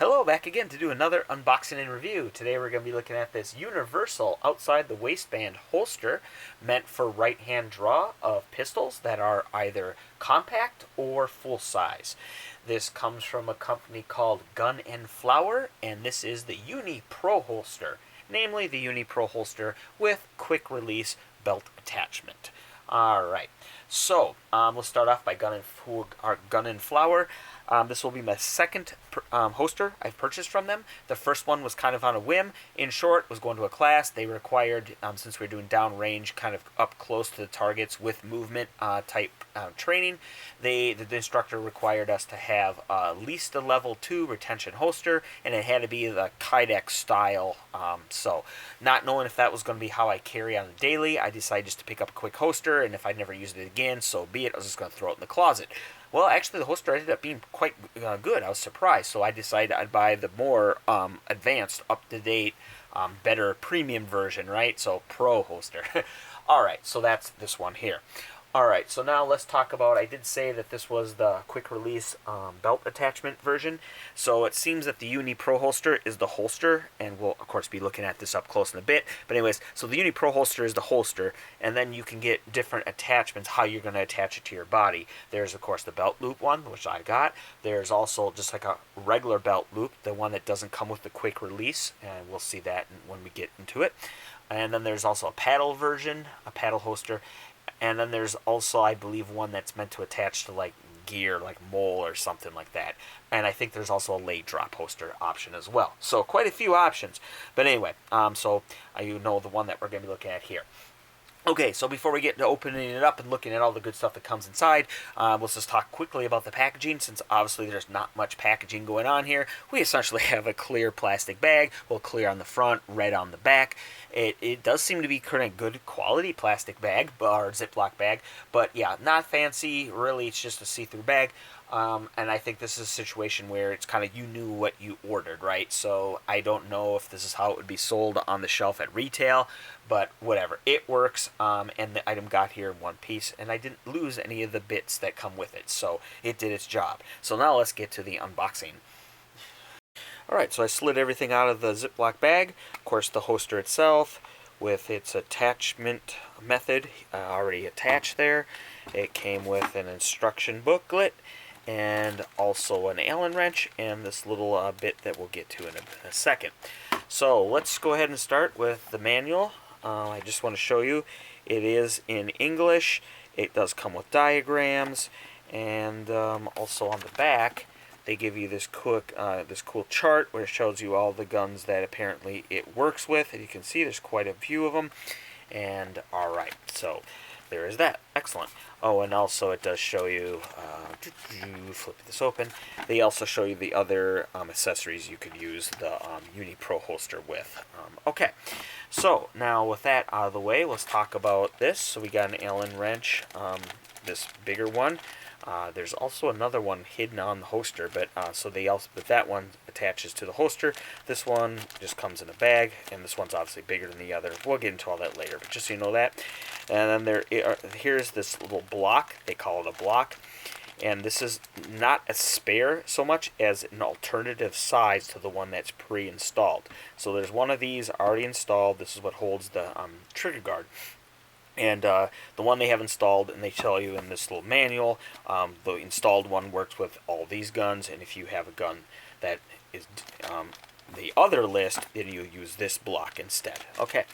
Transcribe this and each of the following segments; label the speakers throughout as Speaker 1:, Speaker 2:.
Speaker 1: Hello, back again to do another unboxing and review. Today we're going to be looking at this universal outside the waistband holster meant for right-hand draw of pistols that are either compact or full size. This comes from a company called Gun&Flower, and this is the Uni Pro Holster, namely the Uni Pro Holster with quick-release belt attachment. Alright, so we'll start off by Gun&Flower. This will be my second holster I've purchased from them. The first one was kind of on a whim. In short, was going to a class. They required, since we were doing downrange, kind of up close to the targets with movement type training, the instructor required us to have at least a level 2 retention holster, and it had to be the Kydex style. So not knowing if that was going to be how I carry on the daily, I decided just to pick up a quick holster, and if I never used it again, so be it. I was just going to throw it in the closet. Well, actually, the holster ended up being quite good. I was surprised, so I decided I'd buy the more advanced, up-to-date, better premium version, right? So, Pro holster. All right, so that's this one here. All right, so now let's talk about, I did say that this was the quick-release belt attachment version. So it seems that the Uni Pro holster is the holster, and we'll, of course, be looking at this up close in a bit. But anyways, so the Uni Pro holster is the holster, and then you can get different attachments, how you're going to attach it to your body. There's, of course, the belt loop one, which I got. There's also just like a regular belt loop, the one that doesn't come with the quick release, and we'll see that when we get into it. And then there's also a paddle version, a paddle holster. And then there's also, I believe, one that's meant to attach to, like, gear, like mole or something like that. And I think there's also a lay drop holster option as well. So quite a few options. But anyway, so you know the one that we're going to be looking at here. Okay, so before we get into opening it up and looking at all the good stuff that comes inside, let's just talk quickly about the packaging, since obviously there's not much packaging going on here. We essentially have a clear plastic bag, well, clear on the front, red on the back. It does seem to be kind of good quality plastic bag, or Ziploc bag, but yeah, not fancy, really, it's just a see-through bag. And I think this is a situation where it's kind of you knew what you ordered, right? So I don't know if this is how it would be sold on the shelf at retail, but whatever. It works, and the item got here in one piece, and I didn't lose any of the bits that come with it, so it did its job. So now let's get to the unboxing. Alright, so I slid everything out of the Ziploc bag. Of course, the holster itself, with its attachment method already attached there. It came with an instruction booklet, and also an Allen wrench, and this little bit that we'll get to in a second. So let's go ahead and start with the manual. I just want to show you it is in English. It does come with diagrams, and also on the back they give you this cool chart where it shows you all the guns that apparently it works with. And you can see there's quite a few of them. And alright, so there is that. Excellent. Oh, and also it does show you, flip this open, they also show you the other accessories you could use the Uni Pro holster with. Okay, so now with that out of the way, let's talk about this. So we got an Allen wrench, this bigger one. There's also another one hidden on the holster, but but that one attaches to the holster. This one just comes in a bag, and this one's obviously bigger than the other. We'll get into all that later, but just so you know that. And then here's this little block. They call it a block, and this is not a spare so much as an alternative size to the one that's pre-installed. So there's one of these already installed. This is what holds the trigger guard. And the one they have installed, and they tell you in this little manual, the installed one works with all these guns, and if you have a gun that is the other list, then you use this block instead. Okay.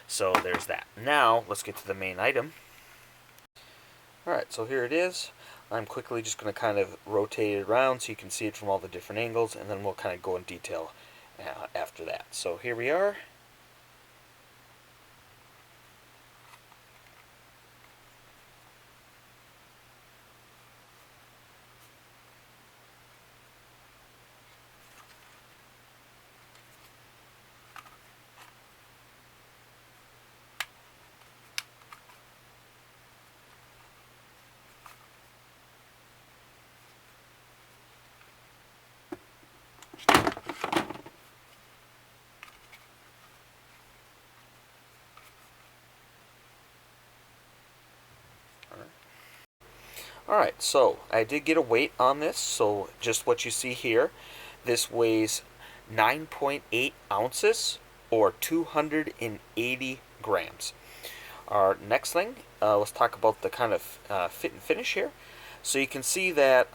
Speaker 1: So there's that. Now, let's get to the main item. Alright, so here it is. I'm quickly just going to kind of rotate it around so you can see it from all the different angles, and then we'll kind of go in detail after that. So here we are. Alright, so I did get a weight on this, so just what you see here. This weighs 9.8 ounces or 280 grams. Our next thing, let's talk about the kind of fit and finish here. So you can see that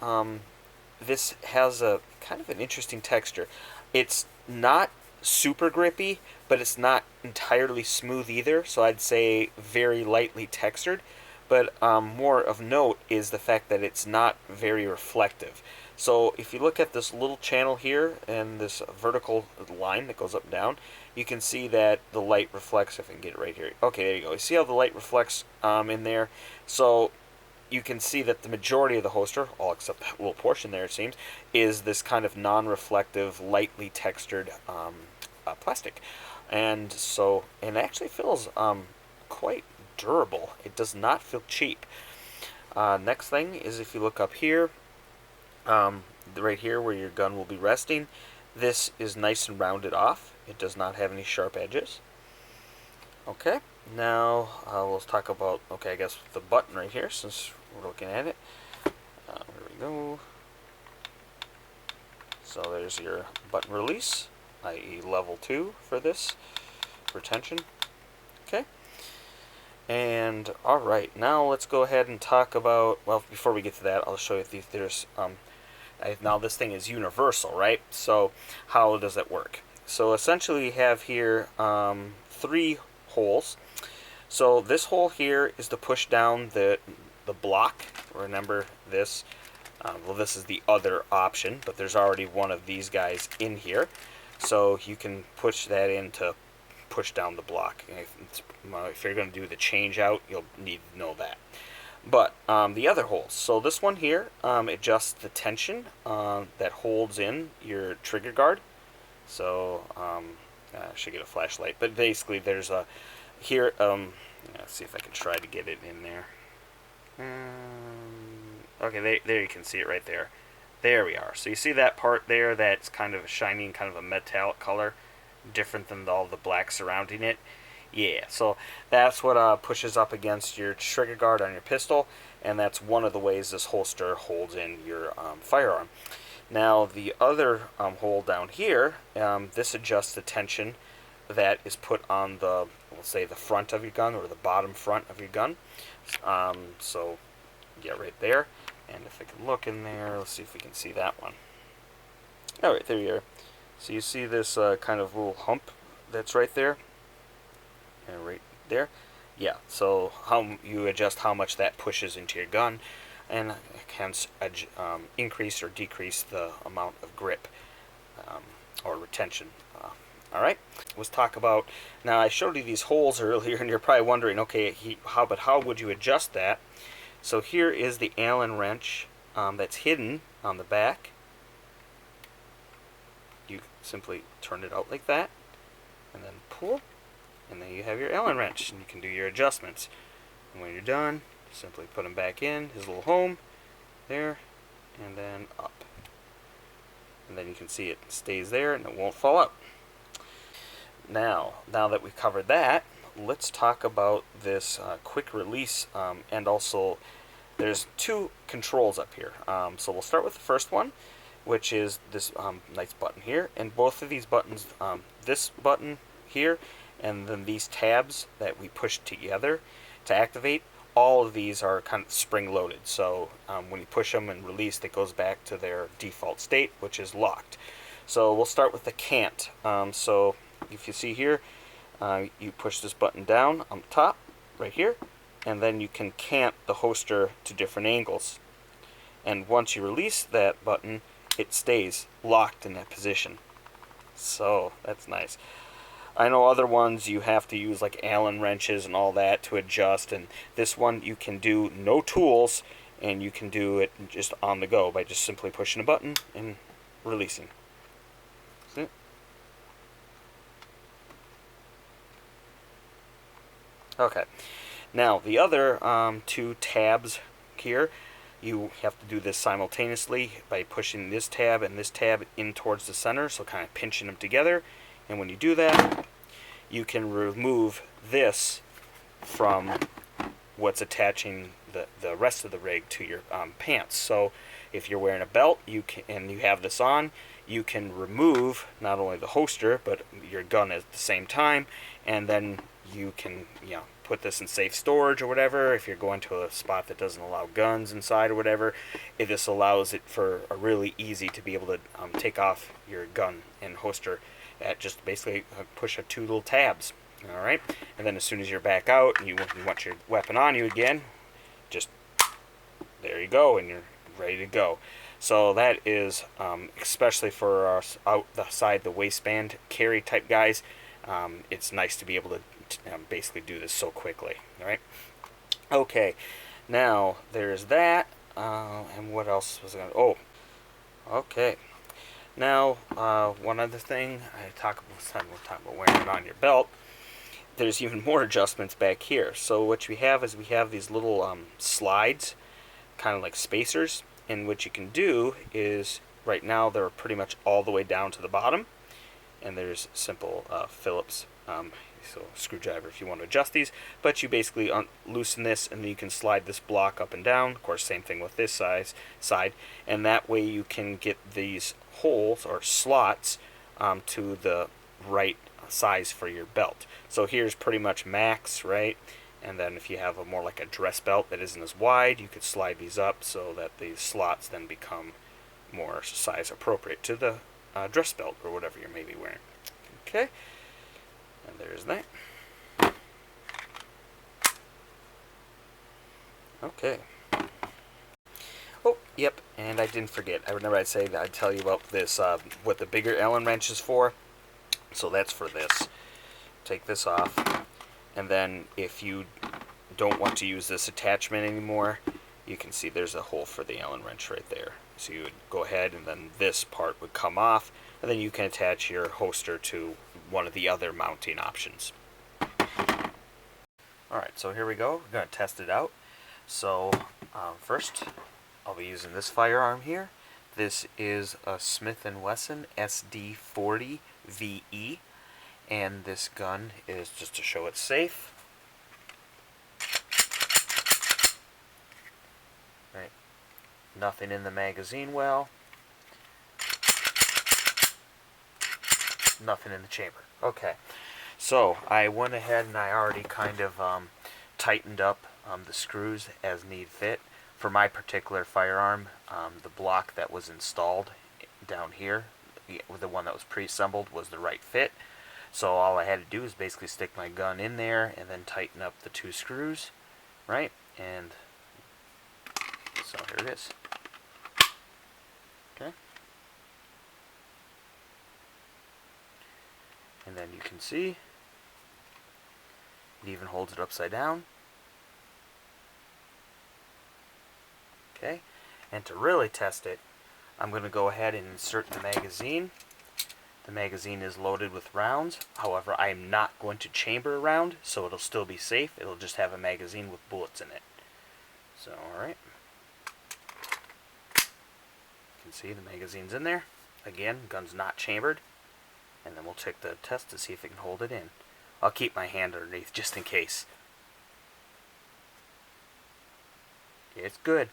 Speaker 1: this has a kind of an interesting texture. It's not super grippy, but it's not entirely smooth either, so I'd say very lightly textured. But more of note is the fact that it's not very reflective. So if you look at this little channel here and this vertical line that goes up and down, you can see that the light reflects. If I can get it right here. Okay, there you go. You see how the light reflects in there? So you can see that the majority of the holster, all except that little portion there it seems, is this kind of non-reflective, lightly textured plastic. And so, and it actually feels quite durable. It does not feel cheap. Next thing is if you look up here, right here where your gun will be resting, this is nice and rounded off. It does not have any sharp edges. Okay, now let's talk about, I guess the button right here, since we're looking at it. There we go. So there's your button release, i.e. level 2 for this retention. Okay. And alright, now let's go ahead and talk about, well, before we get to that, I'll show you there's now this thing is universal, right? So how does that work? So essentially we have here 3 holes. So this hole here is to push down the block. Remember this. Well, this is the other option, but there's already one of these guys in here. So you can push that in to push down the block. If you're going to do the change out, you'll need to know that. But the other holes. So this one here adjusts the tension that holds in your trigger guard. So I should get a flashlight. But basically there's a, here, let's see if I can try to get it in there. Okay, there you can see it right there. There we are. So you see that part there that's kind of a shiny, kind of a metallic color, different than all the black surrounding it. Yeah, so that's what pushes up against your trigger guard on your pistol, and that's one of the ways this holster holds in your firearm. Now the other hole down here, this adjusts the tension that is put on the, we'll say the front of your gun, or the bottom front of your gun. So yeah, right there. And if I can look in there, let's see if we can see that one. Alright, there you are. So you see this kind of little hump that's right there? And right there? Yeah, so how you adjust how much that pushes into your gun, and hence increase or decrease the amount of grip or retention. Alright, let's talk about, now I showed you these holes earlier and you're probably wondering, okay, how would you adjust that? So here is the Allen wrench that's hidden on the back. You simply turn it out like that, and then pull, and then you have your Allen wrench, and you can do your adjustments. And when you're done, simply put them back in, his little home, there, and then up. And then you can see it stays there, and it won't fall out. Now that we've covered that, let's talk about this quick release, and also there's 2 controls up here. So we'll start with the first one, which is this nice button here, and both of these buttons, this button here and then these tabs that we push together to activate, all of these are kind of spring loaded. So when you push them and release, it goes back to their default state, which is locked. So we'll start with the cant. So if you see here, you push this button down on the top, right here, and then you can cant the holster to different angles. And once you release that button, it stays locked in that position. So that's nice. I know other ones you have to use like Allen wrenches and all that to adjust, and this one you can do no tools, and you can do it just on the go by just simply pushing a button and releasing. See? Okay, now the other 2 tabs here, you have to do this simultaneously by pushing this tab and this tab in towards the center, so kind of pinching them together. And when you do that, you can remove this from what's attaching the rest of the rig to your pants. So if you're wearing a belt, you can, and you have this on, you can remove not only the holster but your gun at the same time, and then you can, you know, put this in safe storage or whatever. If you're going to a spot that doesn't allow guns inside or whatever, this allows it for a really easy to be able to take off your gun and holster at just basically push of 2 little tabs. All right, and then as soon as you're back out and you want your weapon on you again, just there you go, and you're ready to go. So that is especially for us outside the waistband carry type guys. It's nice to be able to basically do this so quickly. All right. Okay. Now there's that. And what else was I going to? Oh. Okay. Now one other thing we'll talk about wearing it on your belt. There's even more adjustments back here. So what we have is we have these little slides, kind of like spacers. And what you can do is, right now they're pretty much all the way down to the bottom, and there's simple Phillips so screwdriver if you want to adjust these. But you basically loosen this, and then you can slide this block up and down. Of course, same thing with this side, and that way you can get these holes or slots to the right size for your belt. So here's pretty much max, right? And then if you have a more like a dress belt that isn't as wide, you could slide these up so that these slots then become more size appropriate to the dress belt or whatever you're maybe wearing. Okay, and there's that. Okay. Oh, yep, and I didn't forget. I remember I'd say that I'd tell you about this, what the bigger Allen wrench is for. So that's for this. Take this off. And then if you don't want to use this attachment anymore, you can see there's a hole for the Allen wrench right there. So you would go ahead, and then this part would come off, and then you can attach your holster to one of the other mounting options. Alright, so here we go. We're going to test it out. So first, I'll be using this firearm here. This is a Smith & Wesson SD40 VE. And this gun is just to show it's safe. Right. Nothing in the magazine well. Nothing in the chamber. Okay. So I went ahead and I already kind of tightened up the screws as need fit. For my particular firearm, the block that was installed down here, the one that was pre-assembled, was the right fit. So all I had to do is basically stick my gun in there and then tighten up the 2 screws, right? And so here it is. Okay. And then you can see it even holds it upside down. Okay. And to really test it, I'm going to go ahead and insert the magazine. The magazine is loaded with rounds. However, I am not going to chamber a round, so it'll still be safe. It'll just have a magazine with bullets in it. So, alright. You can see the magazine's in there. Again, gun's not chambered. And then we'll check the test to see if it can hold it in. I'll keep my hand underneath just in case. It's good.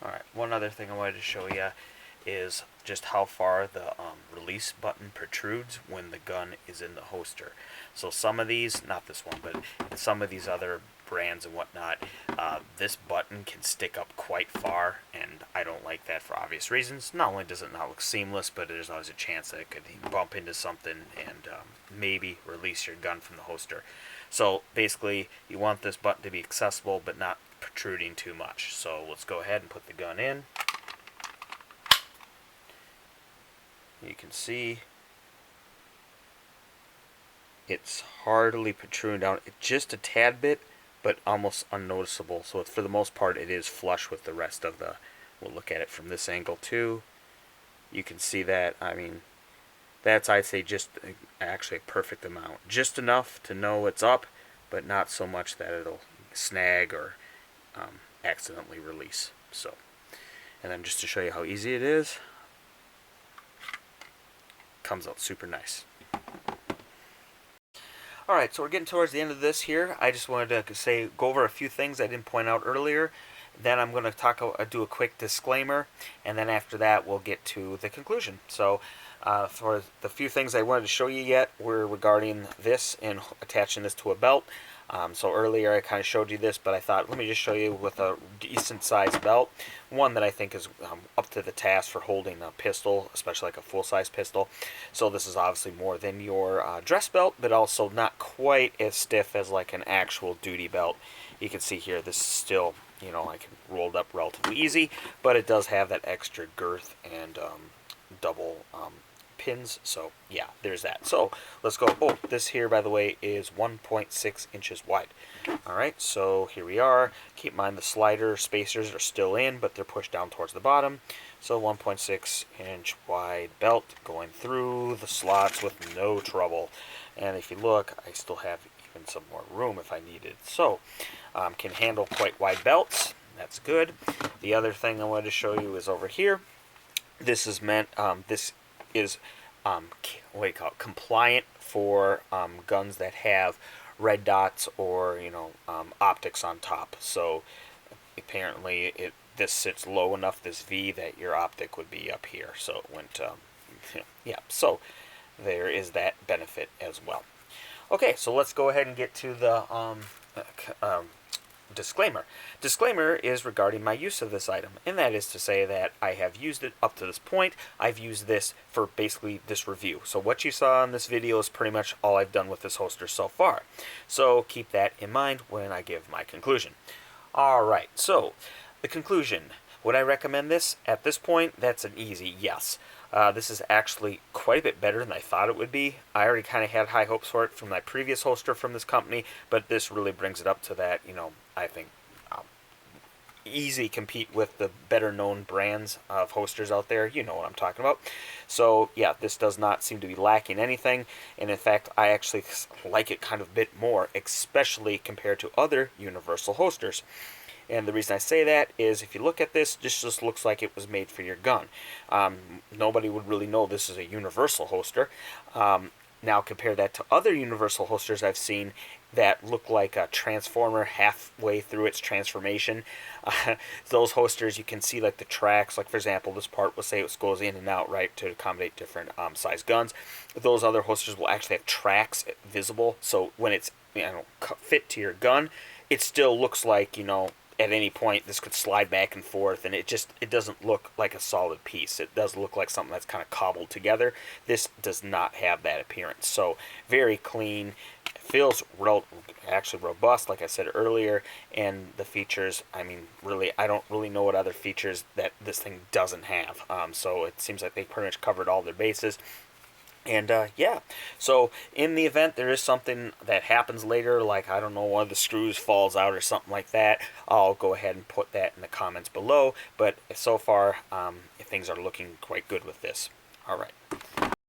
Speaker 1: Alright, one other thing I wanted to show you is just how far the release button protrudes when the gun is in the holster. So some of these, not this one, but some of these other brands and whatnot, this button can stick up quite far, and I don't like that for obvious reasons. Not only does it not look seamless, but there's always a chance that it could bump into something and maybe release your gun from the holster. So basically, you want this button to be accessible but not protruding too much. So let's go ahead and put the gun in. You can see it's hardly protruding down, just a tad bit, but almost unnoticeable. So for the most part, it is flush with the rest of the. We'll look at it from this angle too. You can see that. I mean, that's, I'd say, just actually a perfect amount, just enough to know it's up, but not so much that it'll snag or accidentally release. So, and then just to show you how easy it is. Comes out super nice. Alright, so we're getting towards the end of this here. I just wanted to go over a few things I didn't point out earlier. Then I'm going to do a quick disclaimer, and then after that we'll get to the conclusion. So for the few things I wanted to show you yet were regarding this and attaching this to a belt. So earlier I kind of showed you this, but I thought let me just show you with a decent sized belt, one that I think is up to the task for holding a pistol, especially like a full-size pistol. So this is obviously more than your dress belt, but also not quite as stiff as like an actual duty belt. You can see here this is still, you know, I can rolled up relatively easy, but it does have that extra girth and double pins. So yeah, there's that. So let's go. Oh, this here, by the way, is 1.6 inches wide. All right, so here we are. Keep in mind the slider spacers are still in, but they're pushed down towards the bottom. So 1.6 inch wide belt going through the slots with no trouble. And if you look, I still have even some more room if I needed. So can handle quite wide belts. That's good. The other thing I wanted to show you is over here. This is meant. This is what do you call it? Compliant for guns that have red dots or optics on top. So apparently this sits low enough, this V, that your optic would be up here. So it went yeah. So there is that benefit as well. Okay, so let's go ahead and get to the disclaimer. Disclaimer is regarding my use of this item, and that is to say that I have used it up to this point. I've used this for basically this review. So what you saw in this video is pretty much all I've done with this holster so far. So keep that in mind when I give my conclusion. Alright, so the conclusion. Would I recommend this? At this point, that's an easy yes. This is actually quite a bit better than I thought it would be. I already kind of had high hopes for it from my previous holster from this company, but this really brings it up to that, I think, easy compete with the better known brands of holsters out there. You know what I'm talking about. So yeah, this does not seem to be lacking anything, and in fact I actually like it kind of a bit more, especially compared to other universal holsters. And the reason I say that is if you look at this just looks like it was made for your gun. Nobody would really know this is a universal holster. Now compare that to other universal holsters I've seen that look like a transformer halfway through its transformation. Those holsters, you can see like the tracks. Like for example, this part will say it goes in and out, right, to accommodate different size guns. Those other holsters will actually have tracks visible. So when it's fit to your gun, it still looks like at any point this could slide back and forth, and it doesn't look like a solid piece. It does look like something that's kind of cobbled together. This does not have that appearance. So very clean, feels actually robust, like I said earlier, and the features, I mean, really, I don't really know what other features that this thing doesn't have. So it seems like they pretty much covered all their bases. And yeah, so in the event there is something that happens later, like I don't know, one of the screws falls out or something like that, I'll go ahead and put that in the comments below. But so far, things are looking quite good with this. All right.